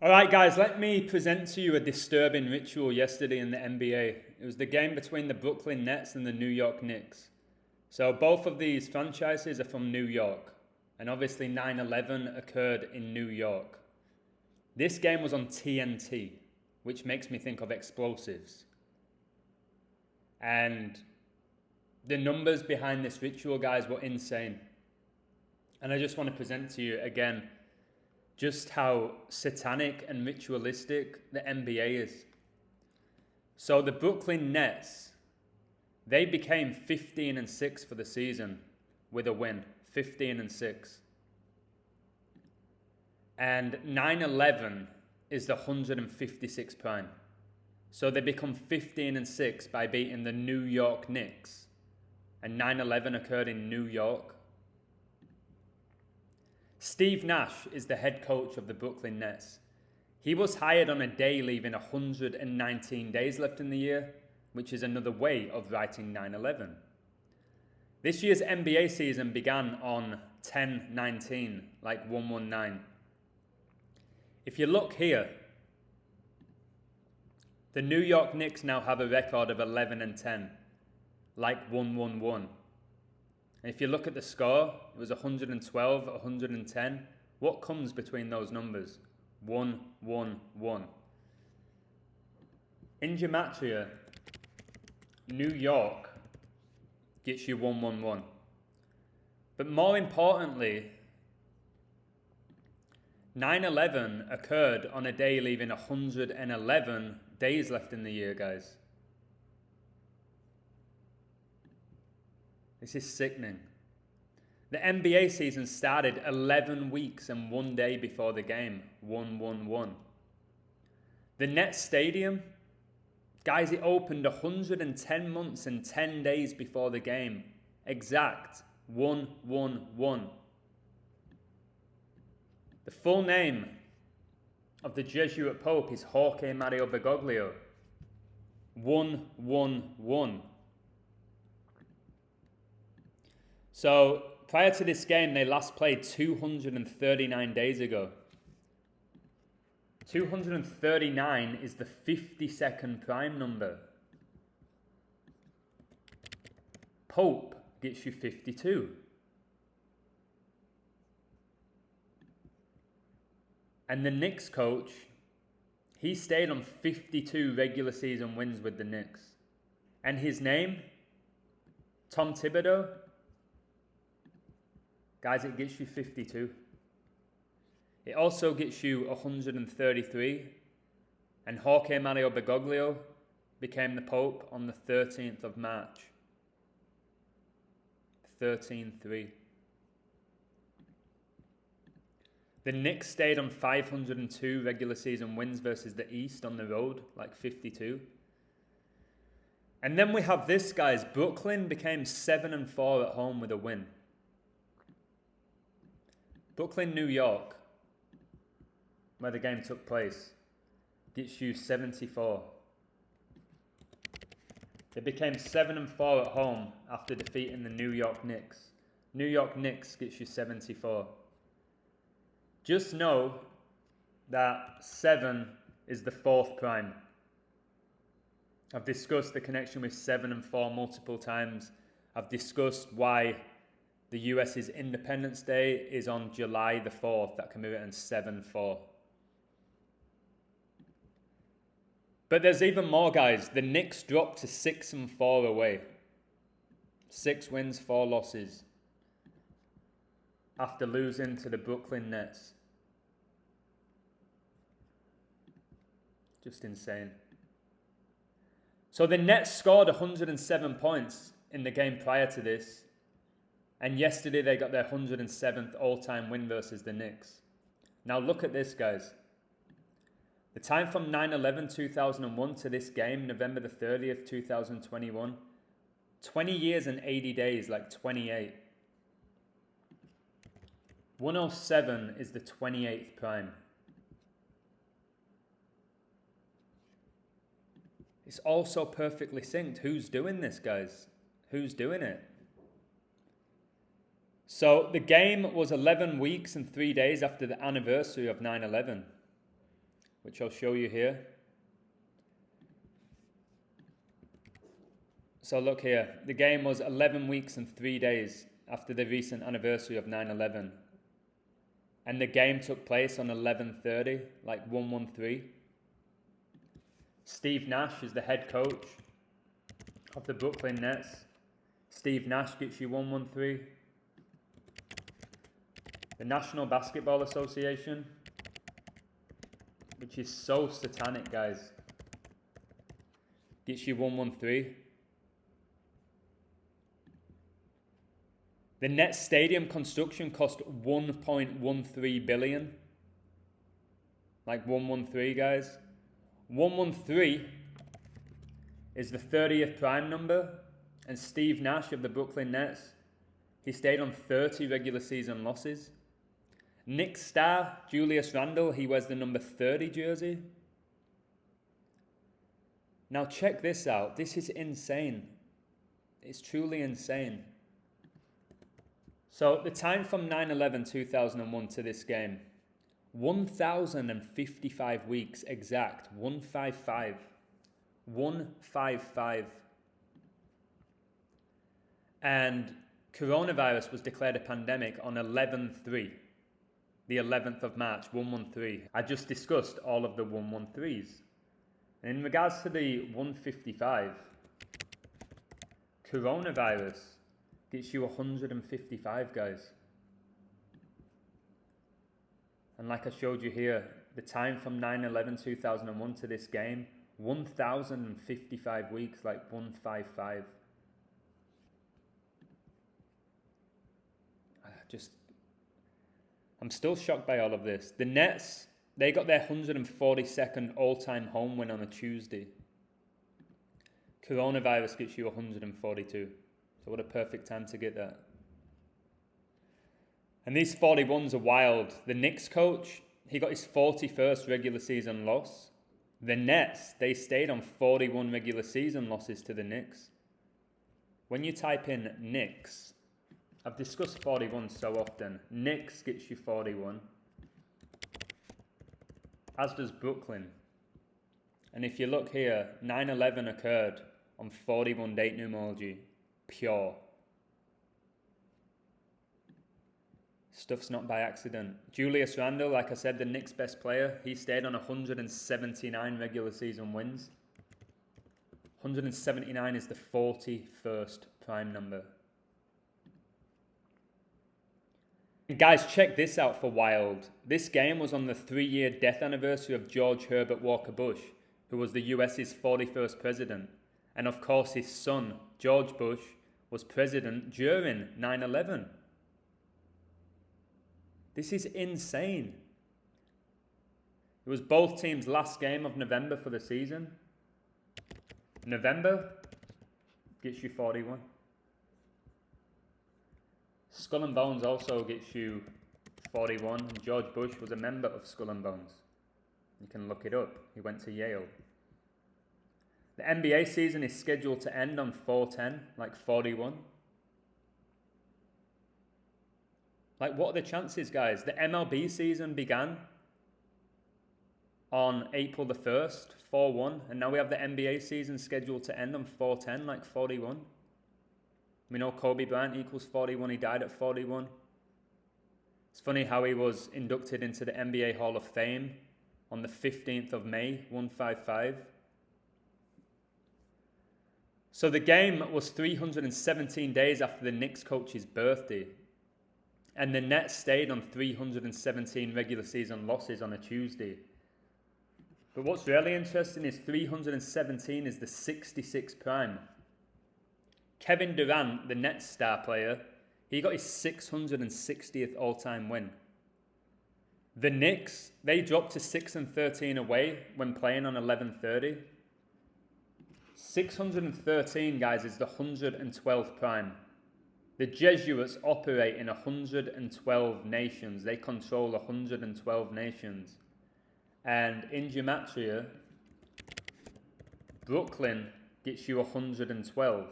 All right, guys, let me present to you a disturbing ritual yesterday in the NBA. It was the game between the Brooklyn Nets and the New York Knicks. So both of these franchises are from New York, and obviously 9/11 occurred in New York. This game was on TNT, which makes me think of explosives. And the numbers behind this ritual, guys, were insane. And I just want to present to you again just how satanic and ritualistic the NBA is. So the Brooklyn Nets, they became 15-6 for the season with a win, 15-6. And 9/11 is the 156 prime. So they become 15-6 by beating the New York Knicks. And 9/11 occurred in New York. Steve Nash is the head coach of the Brooklyn Nets. He was hired on a day leaving 119 days left in the year, which is another way of writing 9/11. This year's NBA season began on 10/19, like 119. If you look here, the New York Knicks now have a record of 11-10, like 111. And if you look at the score, it was 112, 110. What comes between those numbers? 111. In Gematria, New York gets you 111. But more importantly, 9/11 occurred on a day leaving 111 days left in the year, guys. This is sickening. The NBA season started 11 weeks and 1 day before the game, 111. The Nets Stadium, guys, it opened 110 months and 10 days before the game, exact 111. The full name of the Jesuit Pope is Jorge Mario Bergoglio. 111. So prior to this game, they last played 239 days ago. 239 is the 52nd prime number. Pope gets you 52. And the Knicks coach, he stayed on 52 regular season wins with the Knicks. And his name, Tom Thibodeau, guys, it gets you 52. It also gets you 133. And Jorge Mario Bergoglio became the Pope on the 13th of March. 13-3. The Knicks stayed on 502 regular season wins versus the East on the road, like 52. And then we have this, guys. Brooklyn became 7-4 at home with a win. Brooklyn, New York, where the game took place, gets you 74. They became 7-4 at home after defeating the New York Knicks. New York Knicks gets you 74. Just know that 7 is the 4th prime. I've discussed the connection with 7 and 4 multiple times. I've discussed why the US's Independence Day is on July the 4th. That can be written 7-4. But there's even more, guys. The Knicks dropped to 6-4 away. 6 wins, 4 losses. After losing to the Brooklyn Nets. Just insane. So the Nets scored 107 points in the game prior to this. And yesterday they got their 107th all-time win versus the Knicks. Now look at this, guys. The time from 9/11/2001 to this game, November the 30th, 2021, 20 years and 80 days, like 28. 107 is the 28th prime. It's also perfectly synced. Who's doing this, guys? Who's doing it? So the game was 11 weeks and 3 days after the anniversary of 9/11. which I'll show you here. So look here, the game was 11 weeks and 3 days after the recent anniversary of 9/11. And the game took place on 11/30, like 113. Steve Nash is the head coach of the Brooklyn Nets. Steve Nash gets you 113. The National Basketball Association, which is so satanic, guys, gets you 113. The Nets stadium construction cost 1.13 billion. Like 113, guys. 113 is the 30th prime number, and Steve Nash of the Brooklyn Nets, he stayed on 30 regular season losses. Knicks star Julius Randle, he wears the number 30 jersey. Now check this out. This is insane. It's truly insane. So the time from 9/11/2001 to this game, 1,055 weeks exact, 155. 155. And coronavirus was declared a pandemic on 11/3, the 11th of March, 113. I just discussed all of the 113s. And in regards to the 155, coronavirus gets you 155, guys. And like I showed you here, the time from 9/11/2001 to this game, 1,055 weeks, like 155. I'm still shocked by all of this. The Nets, they got their 142nd all-time home win on a Tuesday. Coronavirus gets you 142. So what a perfect time to get that. And these 41s are wild. The Knicks coach, he got his 41st regular season loss. The Nets, they stayed on 41 regular season losses to the Knicks. When you type in Knicks, I've discussed 41 so often. Knicks gets you 41. As does Brooklyn. And if you look here, 9/11 occurred on 41 date numerology. Pure. Stuff's not by accident. Julius Randle, like I said, the Knicks' best player, he stayed on 179 regular season wins. 179 is the 41st prime number. And guys, check this out for wild. This game was on the 3-year death anniversary of George Herbert Walker Bush, who was the US's 41st president. And of course, his son, George Bush, was president during 9/11. This is insane. It was both teams' last game of November for the season. November gets you 41. Skull and Bones also gets you 41. And George Bush was a member of Skull and Bones. You can look it up. He went to Yale. The NBA season is scheduled to end on 4/10, like 41. Like, what are the chances, guys? The MLB season began on April the 1st, 4/1, and now we have the NBA season scheduled to end on 4/10, like 41. We know Kobe Bryant equals 41, he died at 41. It's funny how he was inducted into the NBA Hall of Fame on the 15th of May, 155. So the game was 317 days after the Knicks coach's birthday. And the Nets stayed on 317 regular season losses on a Tuesday. But what's really interesting is 317 is the 66 prime. Kevin Durant, the Nets star player, he got his 660th all-time win. The Knicks, they dropped to 6-13 away when playing on 11/30. 613, guys, is the 112th prime. The Jesuits operate in 112 nations. They control 112 nations. And in Gematria, Brooklyn gets you 112.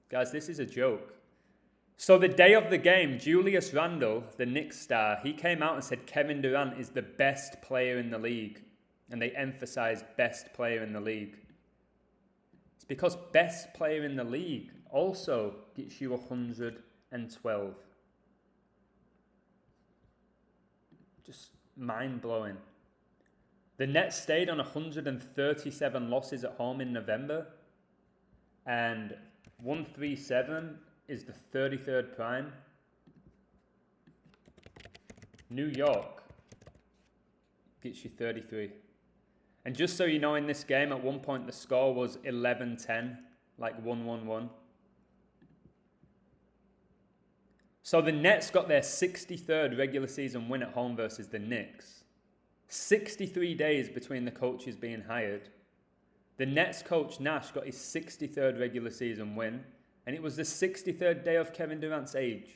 Guys, this is a joke. So the day of the game, Julius Randle, the Knicks star, he came out and said Kevin Durant is the best player in the league. And they emphasized best player in the league. It's because best player in the league also gets you 112. Just mind-blowing. The Nets stayed on 137 losses at home in November. And 137 is the 33rd prime. New York gets you 33. And just so you know, in this game, at one point the score was 11-10, like 1-1-1. So the Nets got their 63rd regular season win at home versus the Knicks. 63 days between the coaches being hired. The Nets coach Nash got his 63rd regular season win, and it was the 63rd day of Kevin Durant's age.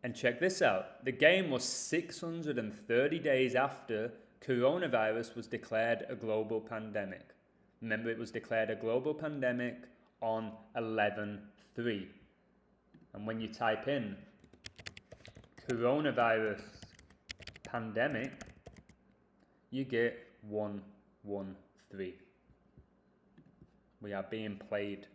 And check this out, the game was 630 days after coronavirus was declared a global pandemic. Remember, it was declared a global pandemic on 11/3. And when you type in coronavirus pandemic, you get 113. We are being played.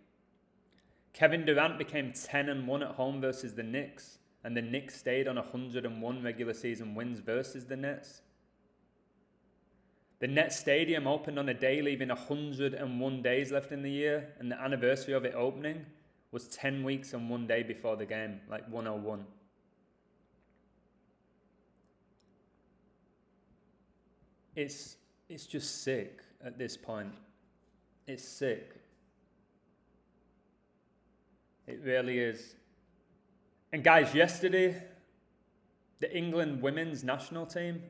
Kevin Durant became 10-1 at home versus the Knicks, and the Knicks stayed on 101 regular season wins versus the Nets. The Nets Stadium opened on a day leaving 101 days left in the year, and the anniversary of it opening was 10 weeks and 1 day before the game, like 101. It's just sick at this point. It's sick. It really is. And guys, yesterday, the England women's national team,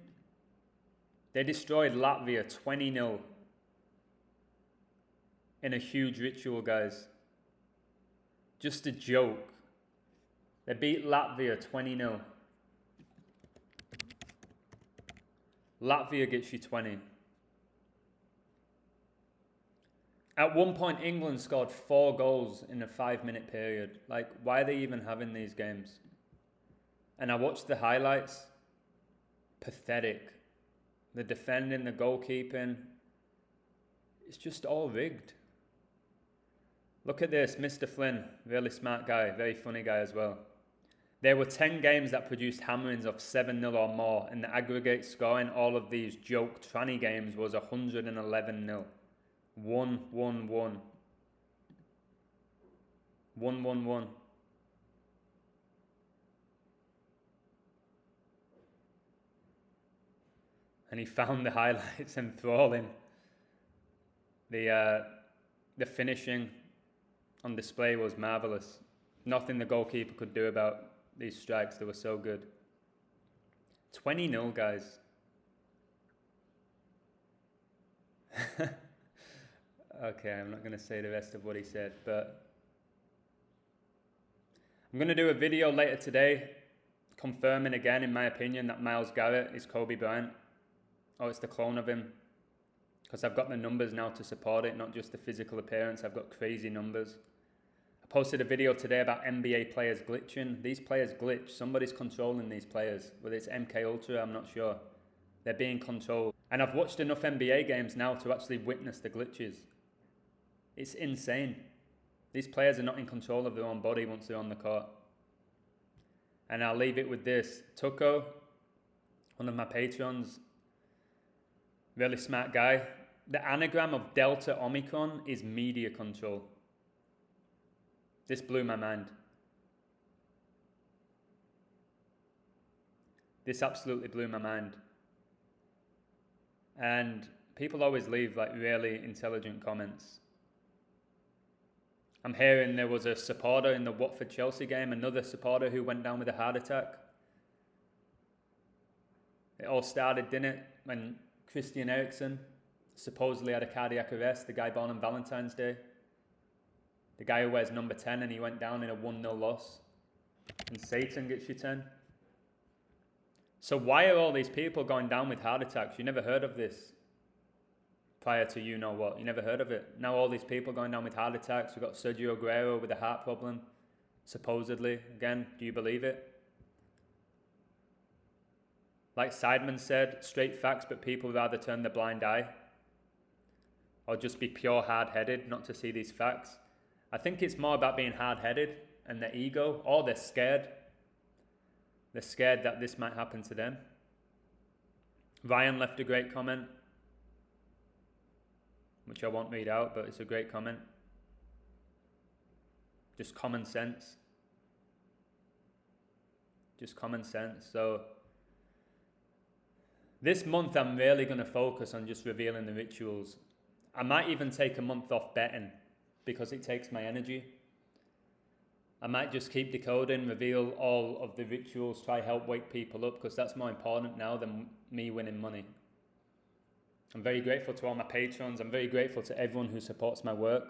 they destroyed Latvia 20-0 in a huge ritual, guys. Just a joke. They beat Latvia 20-0. Latvia gets you 20. At one point, England scored 4 goals in a 5-minute period. Like, why are they even having these games? And I watched the highlights. Pathetic. The defending, the goalkeeping. It's just all rigged. Look at this, Mr. Flynn. Really smart guy. Very funny guy as well. There were 10 games that produced hammerings of 7-0 or more, and the aggregate score in all of these joke tranny games was 111-0. 1-1-1. 1-1-1. And he found the highlights enthralling. The finishing on display was marvellous. Nothing the goalkeeper could do about these strikes. They were so good. 20-0, guys. Okay, I'm not going to say the rest of what he said, but I'm going to do a video later today confirming again, in my opinion, that Myles Garrett is Kobe Bryant. Or it's the clone of him. Because I've got the numbers now to support it, not just the physical appearance. I've got crazy numbers. I posted a video today about NBA players glitching. These players glitch. Somebody's controlling these players. Whether it's MK Ultra, I'm not sure. They're being controlled. And I've watched enough NBA games now to actually witness the glitches. It's insane. These players are not in control of their own body once they're on the court. And I'll leave it with this. Tucko, one of my patrons, really smart guy. The anagram of Delta Omicron is media control. This blew my mind. This absolutely blew my mind. And people always leave like really intelligent comments. I'm hearing there was a supporter in the Watford-Chelsea game, another supporter who went down with a heart attack. It all started, didn't it, when Christian Eriksen supposedly had a cardiac arrest, the guy born on Valentine's Day. The guy who wears number 10, and he went down in a 1-0 loss. And Satan gets you 10. So why are all these people going down with heart attacks? You never heard of this prior to you know what. You never heard of it. Now all these people going down with heart attacks. We've got Sergio Aguero with a heart problem. supposedly. Again, do you believe it? Like Seidman said, straight facts, but people rather turn the blind eye or just be pure hard-headed not to see these facts. I think it's more about being hard-headed and their ego, or they're scared. They're scared that this might happen to them. Ryan left a great comment, which I won't read out, but it's a great comment. Just common sense. Just common sense. So this month I'm really going to focus on just revealing the rituals. I might even take a month off betting because it takes my energy. I might just keep decoding, reveal all of the rituals, try help wake people up, because that's more important now than me winning money. I'm very grateful to all my patrons. I'm very grateful to everyone who supports my work.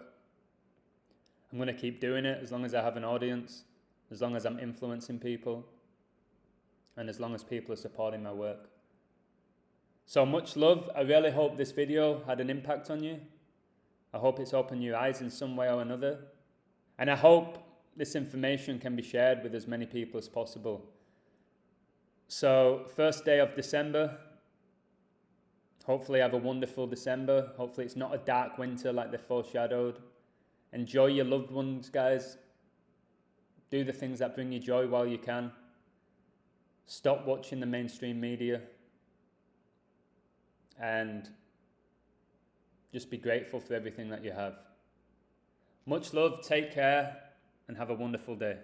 I'm going to keep doing it as long as I have an audience, as long as I'm influencing people, and as long as people are supporting my work. So much love. I really hope this video had an impact on you. I hope it's opened your eyes in some way or another. And I hope this information can be shared with as many people as possible. So, first day of December. Hopefully have a wonderful December. Hopefully it's not a dark winter like they foreshadowed. Enjoy your loved ones, guys. Do the things that bring you joy while you can. Stop watching the mainstream media. And just be grateful for everything that you have. Much love, take care, and have a wonderful day.